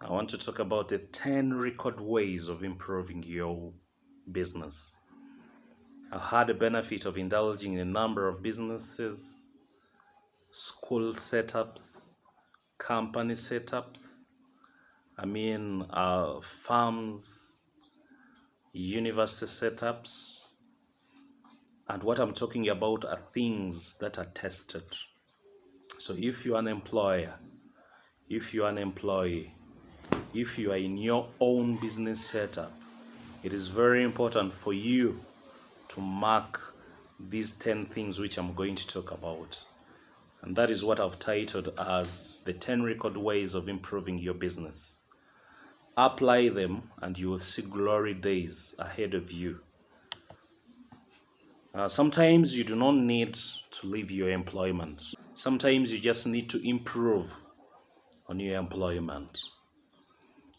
I want to talk about the 10 record ways of improving your business. I've had the benefit of indulging in a number of businesses, school setups, company setups, farms, university setups. And what I'm talking about are things that are tested. So if you're an employer, if you're an employee, if you are in your own business setup, it is very important for you to mark these 10 things which I'm going to talk about. And that is what I've titled as the 10 record ways of improving your business. Apply them and you will see glory days ahead of you. Sometimes you do not need to leave your employment. Sometimes you just need to improve on your employment.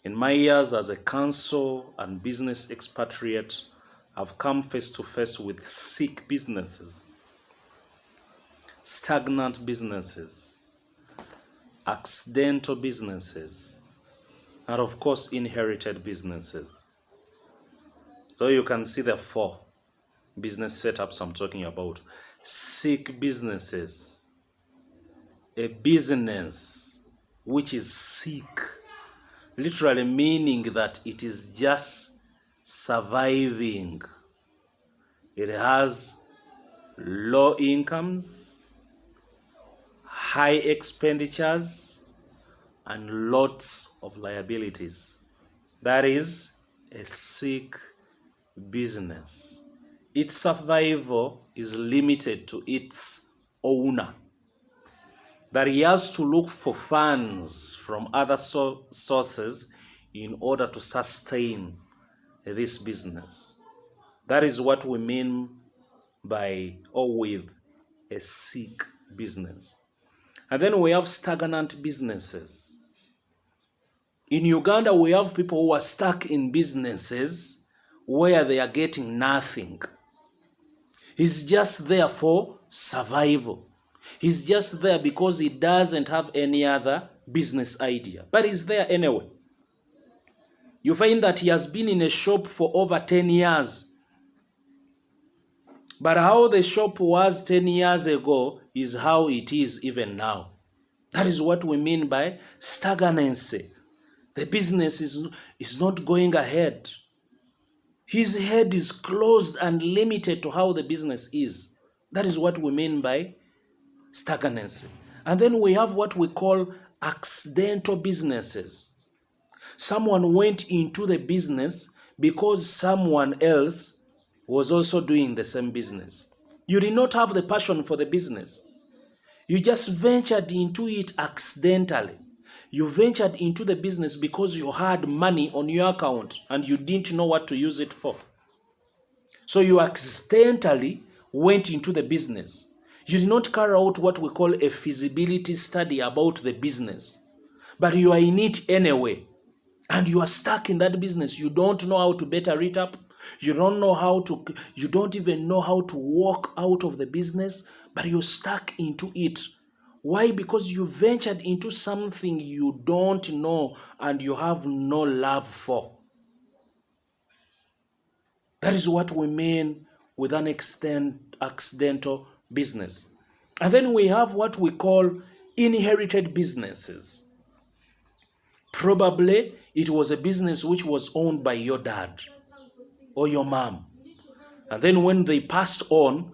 In my years as a counsel and business expatriate, I've come face to face with sick businesses, stagnant businesses, accidental businesses, and of course, inherited businesses. So you can see the 4 business setups I'm talking about. Sick businesses, a business which is sick, literally meaning that it is just surviving. It has low incomes, high expenditures, and lots of liabilities. That is a sick business. Its survival is limited to its owner, that he has to look for funds from other sources in order to sustain this business. That is what we mean by or with a sick business. And then we have stagnant businesses. In Uganda, we have people who are stuck in businesses where they are getting nothing. He's just there for survival. He's just there because he doesn't have any other business idea, but he's there anyway. You find that he has been in a shop for over 10 years. But how the shop was 10 years ago is how it is even now. That is what we mean by stagnancy. The business is not going ahead. His head is closed and limited to how the business is. That is what we mean by stagnancy. And then we have what we call accidental businesses. Someone went into the business because someone else was also doing the same business. You did not have the passion for the business. You just ventured into it accidentally. You ventured into the business because you had money on your account and you didn't know what to use it for. So you accidentally went into the business. You did not carry out what we call a feasibility study about the business, but you are in it anyway, and you are stuck in that business. You don't know how to better it up. You don't even know how to walk out of the business, but you're stuck into it. Why? Because you ventured into something you don't know and you have no love for. That is what we mean with an accidental business. And then we have what we call inherited businesses. Probably it was a business which was owned by your dad or your mom. And then when they passed on,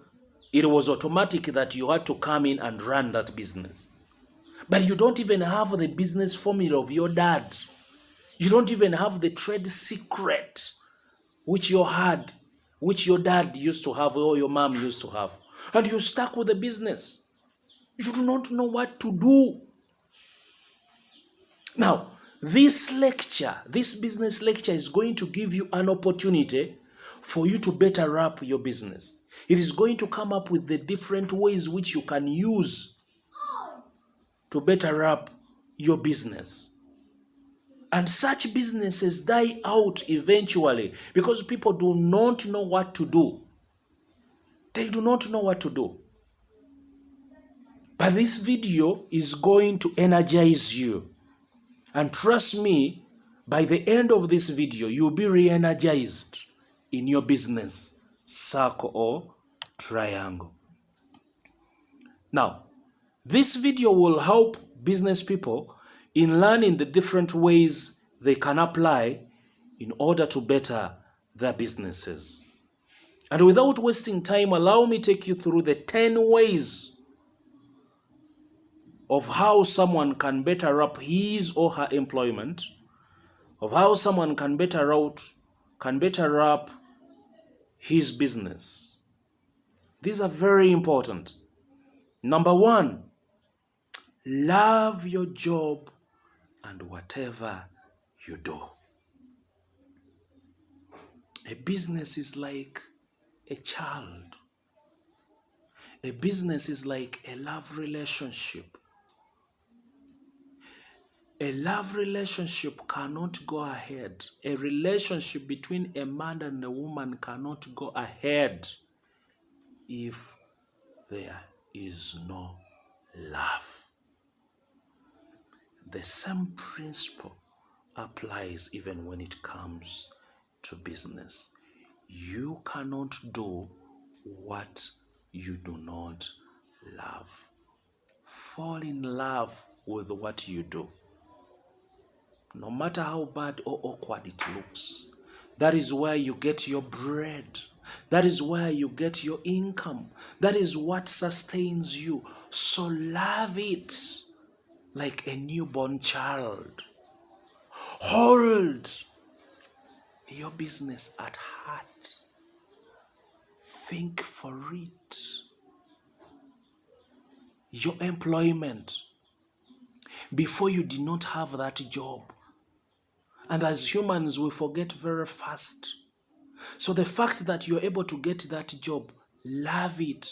it was automatic that you had to come in and run that business. But you don't even have the business formula of your dad. You don't even have the trade secret which your dad used to have or your mom used to have. And you're stuck with the business. You do not know what to do. Now, this business lecture is going to give you an opportunity for you to better up your business. It is going to come up with the different ways which you can use to better up your business. And such businesses die out eventually because people do not know what to do. They do not know what to do. But this video is going to energize you. And trust me, by the end of this video, you'll be re-energized in your business circle or triangle. Now, this video will help business people in learning the different ways they can apply in order to better their businesses. And without wasting time, allow me take you through the 10 ways of how someone can better up his or her employment, of how someone can better up his business. These are very important. Number 1, love your job and whatever you do. A business is like a child. A business is like a love relationship. A love relationship cannot go ahead. A relationship between a man and a woman cannot go ahead if there is no love. The same principle applies even when it comes to business. You cannot do what you do not love. Fall in love with what you do, no matter how bad or awkward it looks. That is where you get your bread. That is where you get your income. That is what sustains you. So love it like a newborn child. Hold your business at heart. Think for it. Your employment. Before, you did not have that job. And as humans, we forget very fast. So the fact that you're able to get that job, love it.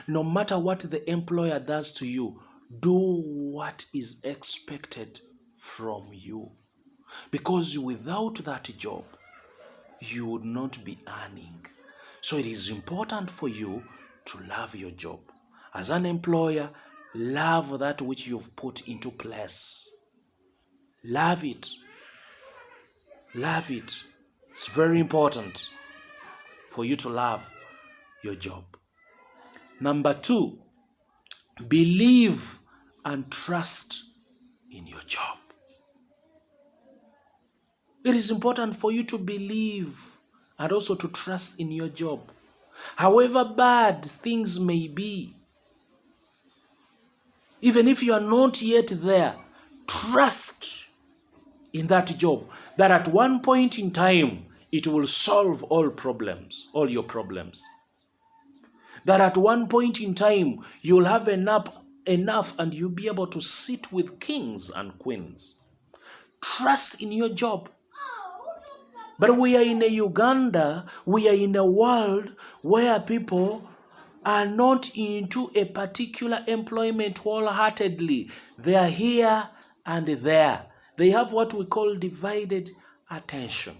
No matter what the employer does to you, do what is expected from you. Because without that job, you would not be earning. So it is important for you to love your job. As an employer, love that which you've put into place. Love it. Love it. It's very important for you to love your job. Number 2, believe and trust in your job. It is important for you to believe and also to trust in your job. However bad things may be, even if you are not yet there, trust in that job, that at one point in time, it will solve all your problems. That at one point in time, you'll have enough and you'll be able to sit with kings and queens. Trust in your job. But we are in a Uganda, we are in a world where people are not into a particular employment wholeheartedly. They are here and there. They have what we call divided attention.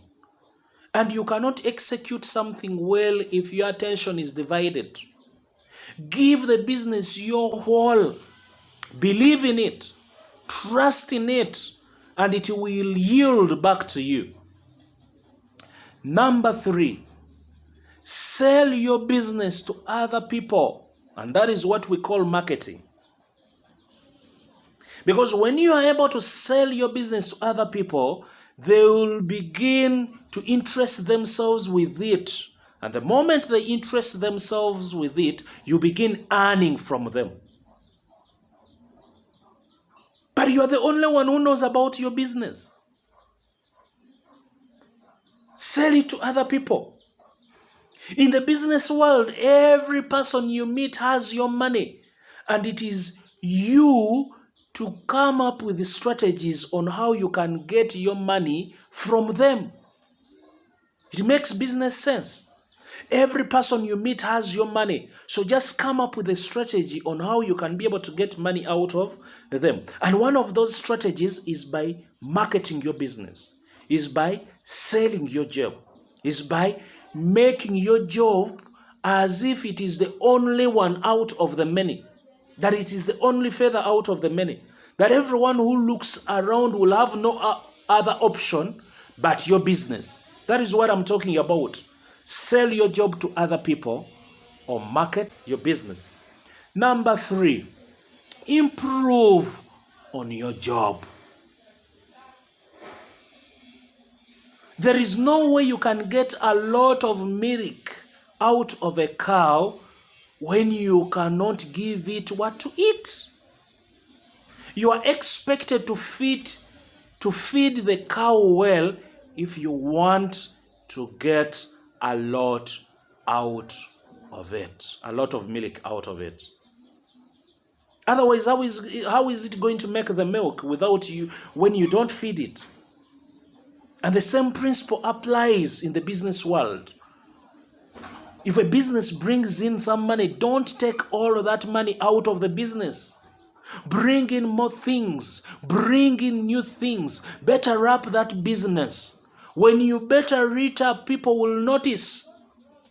And you cannot execute something well if your attention is divided. Give the business your whole. Believe in it. Trust in it. And it will yield back to you. Number 3, sell your business to other people. And that is what we call marketing. Because when you are able to sell your business to other people, they will begin to interest themselves with it. And the moment they interest themselves with it, you begin earning from them. But you are the only one who knows about your business. Sell it to other people. In the business world, every person you meet has your money. And it is you to come up with the strategies on how you can get your money from them. It makes business sense. Every person you meet has your money. So just come up with a strategy on how you can be able to get money out of them. And one of those strategies is by marketing your business, is by selling your job, is by making your job as if it is the only one out of the many, that it is the only feather out of the many, That everyone who looks around will have no other option but your business. That is what I'm talking about. Sell your job to other people or market your business. Number 3, improve on your job. There is no way you can get a lot of milk out of a cow when you cannot give it what to eat. You are expected to feed the cow well if you want to get a lot out of it, a lot of milk out of it. Otherwise, how is it going to make the milk without you when you don't feed it? And the same principle applies in the business world. If a business brings in some money, don't take all of that money out of the business. Bring in more things. Bring in new things. Better up that business. When you better it up, people will notice.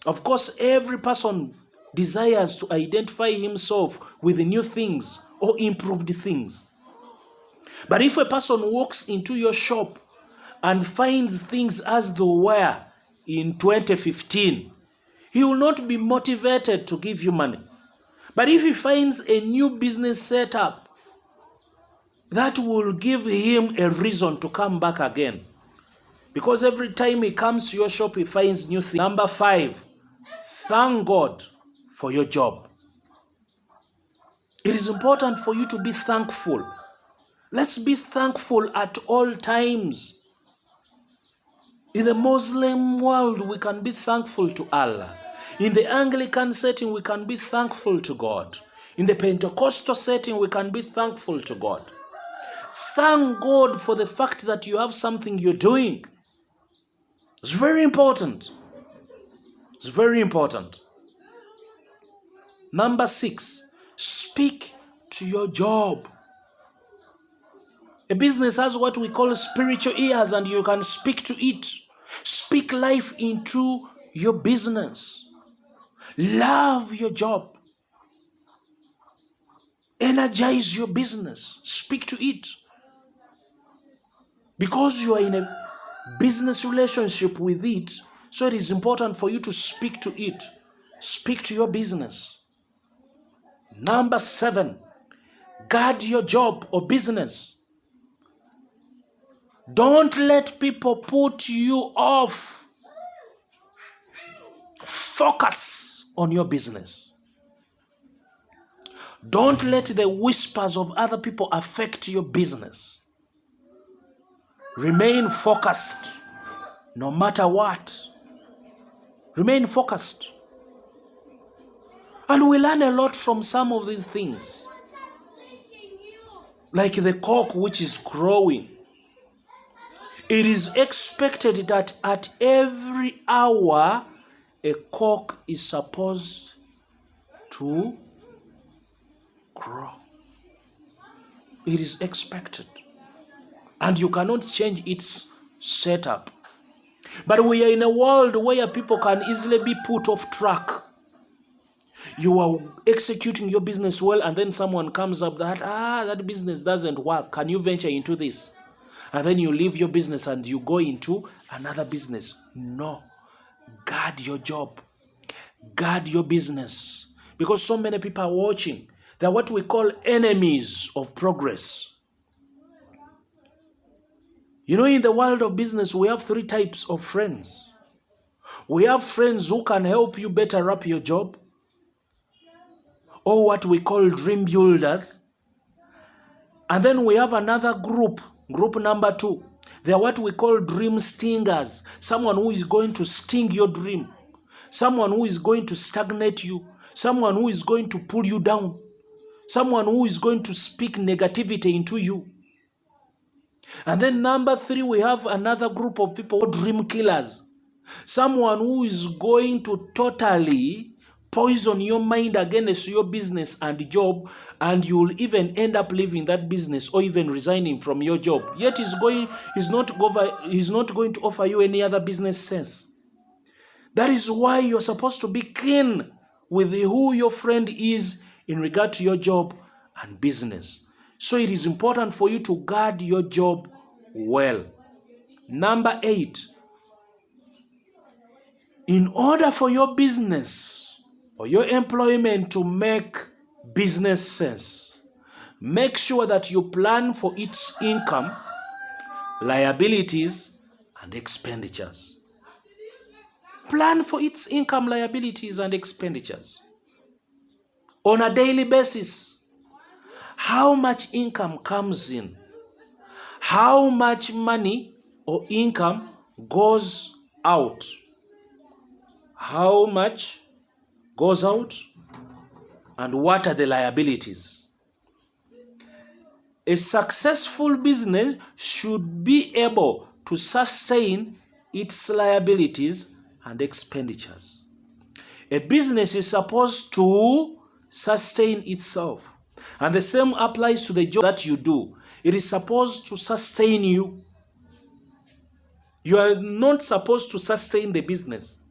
Of course, every person desires to identify himself with the new things or improved things. But if a person walks into your shop and finds things as they were in 2015, he will not be motivated to give you money. But if he finds a new business setup, that will give him a reason to come back again. Because every time he comes to your shop, he finds new things. Number 5, thank God for your job. It is important for you to be thankful. Let's be thankful at all times. In the Muslim world, we can be thankful to Allah. In the Anglican setting, we can be thankful to God. In the Pentecostal setting, we can be thankful to God. Thank God for the fact that you have something you're doing. It's very important. It's very important. Number 6, speak to your job. A business has what we call spiritual ears, and you can speak to it. Speak life into your business. Love your job. Energize your business. Speak to it. Because you are in a business relationship with it, so it is important for you to speak to it. Speak to your business. Number 7, guard your job or business. Don't let people put you off. Focus on your business. Don't let the whispers of other people affect your business. Remain focused no matter what. Remain focused. And we learn a lot from some of these things. Like the cock which is crowing. It is expected that at every hour, a cock is supposed to crow. It is expected. And you cannot change its setup. But we are in a world where people can easily be put off track. You are executing your business well, and then someone comes up that business doesn't work. Can you venture into this? And then you leave your business and you go into another business. No. Guard your job. Guard your business. Because so many people are watching. They're what we call enemies of progress. You know, in the world of business, we have 3 types of friends. We have friends who can help you better up your job, or what we call dream builders. And then we have another group number 2. They are what we call dream stingers. Someone who is going to sting your dream. Someone who is going to stagnate you. Someone who is going to pull you down. Someone who is going to speak negativity into you. And then number 3, we have another group of people, dream killers. Someone who is going to totally poison your mind against your business and job, and you will even end up leaving that business or even resigning from your job. Yet he's not going to offer you any other business sense. That is why you're supposed to be keen with who your friend is in regard to your job and business. So it is important for you to guard your job well. Number 8, in order for your business or your employment to make business sense, make sure that you plan for its income, liabilities, and expenditures. Plan for its income, liabilities, and expenditures. On a daily basis, how much income comes in? How much money or income goes out? How much goes out? And what are the liabilities? A successful business should be able to sustain its liabilities and expenditures. A business is supposed to sustain itself. And the same applies to the job that you do. It is supposed to sustain you. You are not supposed to sustain the business.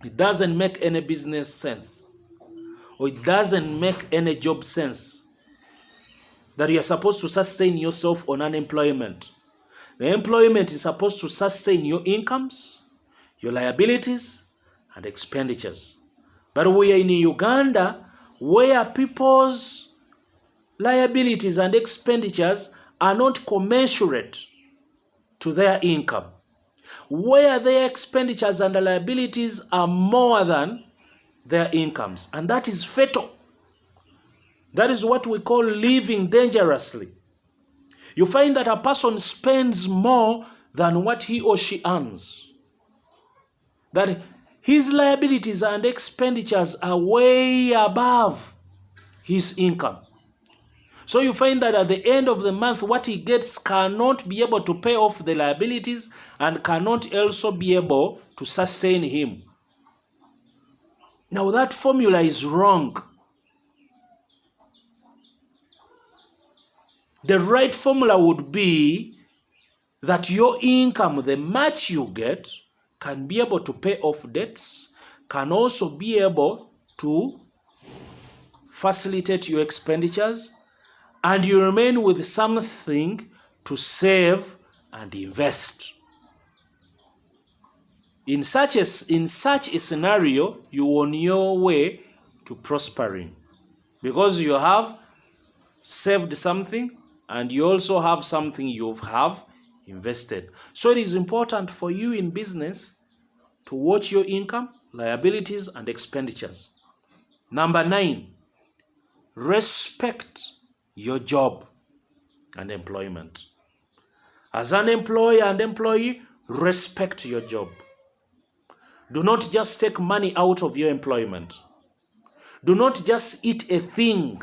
It doesn't make any business sense. Or it doesn't make any job sense that you are supposed to sustain yourself on unemployment. The employment is supposed to sustain your incomes, your liabilities, and expenditures. But we are in Uganda, where people's liabilities and expenditures are not commensurate to their income, where their expenditures and liabilities are more than their incomes. And that is fatal. That is what we call living dangerously. You find that a person spends more than what he or she earns. That his liabilities and expenditures are way above his income. So you find that at the end of the month, what he gets cannot be able to pay off the liabilities and cannot also be able to sustain him. Now that formula is wrong. The right formula would be that your income, the much you get, can be able to pay off debts, can also be able to facilitate your expenditures, and you remain with something to save and invest. In such a scenario, you're on your way to prospering, because you have saved something and you also have something you have invested. So it is important for you in business to watch your income, liabilities, and expenditures. Number 9, respect your job and employment. As an employer and employee, respect your job. Do not just take money out of your employment. Do not just eat a thing,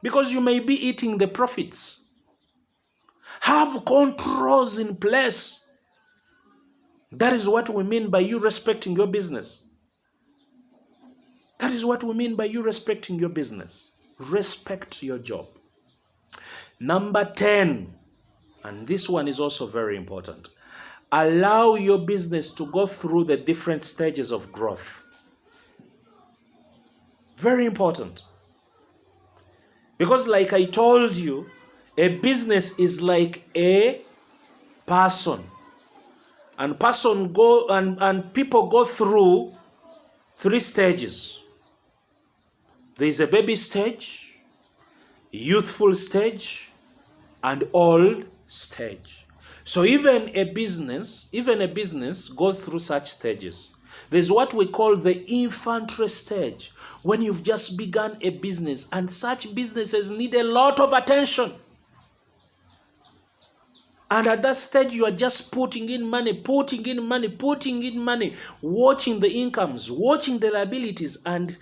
because you may be eating the profits. Have controls in place. That is what we mean by you respecting your business. That is what we mean by you respecting your business. Respect your job. Number 10, and this one is also very important. Allow your business to go through the different stages of growth. Very important. Because like I told you, a business is like a person. And people go through 3 stages. There is a baby stage, youthful stage, and old stage. So even a business goes through such stages. There's what we call the infantry stage, when you've just begun a business, and such businesses need a lot of attention. And at that stage, you are just putting in money, watching the incomes, watching the liabilities and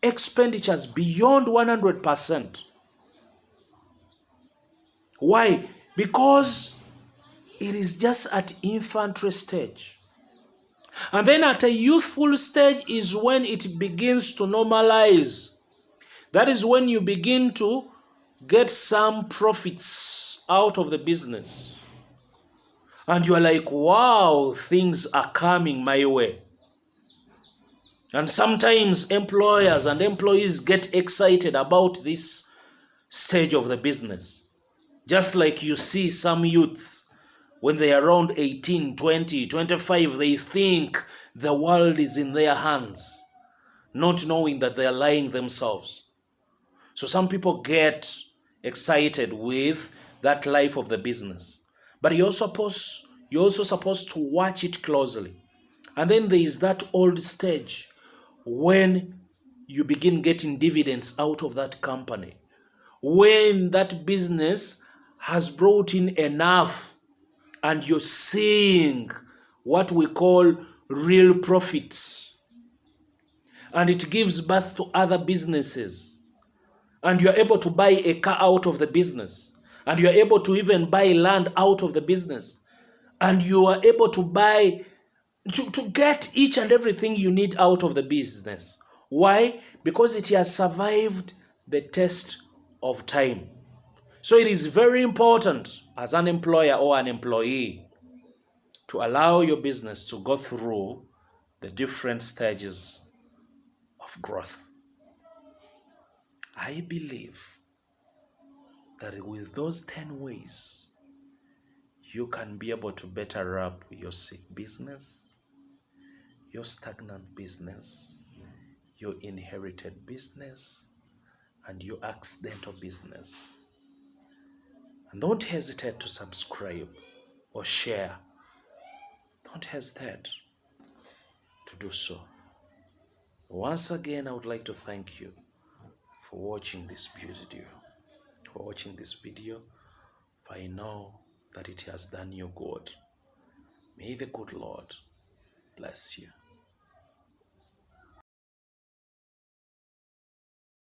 expenditures beyond 100%. Why? Because it is just at infantry stage. And then at a youthful stage is when it begins to normalize. That is when you begin to get some profits out of the business. And you are like, wow, things are coming my way. And sometimes employers and employees get excited about this stage of the business. Just like you see some youths, when they are around 18, 20, 25, they think the world is in their hands, not knowing that they are lying themselves. So some people get excited with that life of the business. But you're also supposed to watch it closely. And then there is that old stage when you begin getting dividends out of that company. When that business has brought in enough and you're seeing what we call real profits. And it gives birth to other businesses. And you're able to buy a car out of the business. And you're able to even buy land out of the business. And you are able to buy, to get each and everything you need out of the business. Why? Because it has survived the test of time. So it is very important as an employer or an employee to allow your business to go through the different stages of growth. I believe that with those 10 ways, you can be able to better up your sick business, your stagnant business, your inherited business, and your accidental business. And don't hesitate to subscribe or share. Don't hesitate to do so. Once again, I would like to thank you for watching this video, for I know that it has done you good. May the good Lord bless you.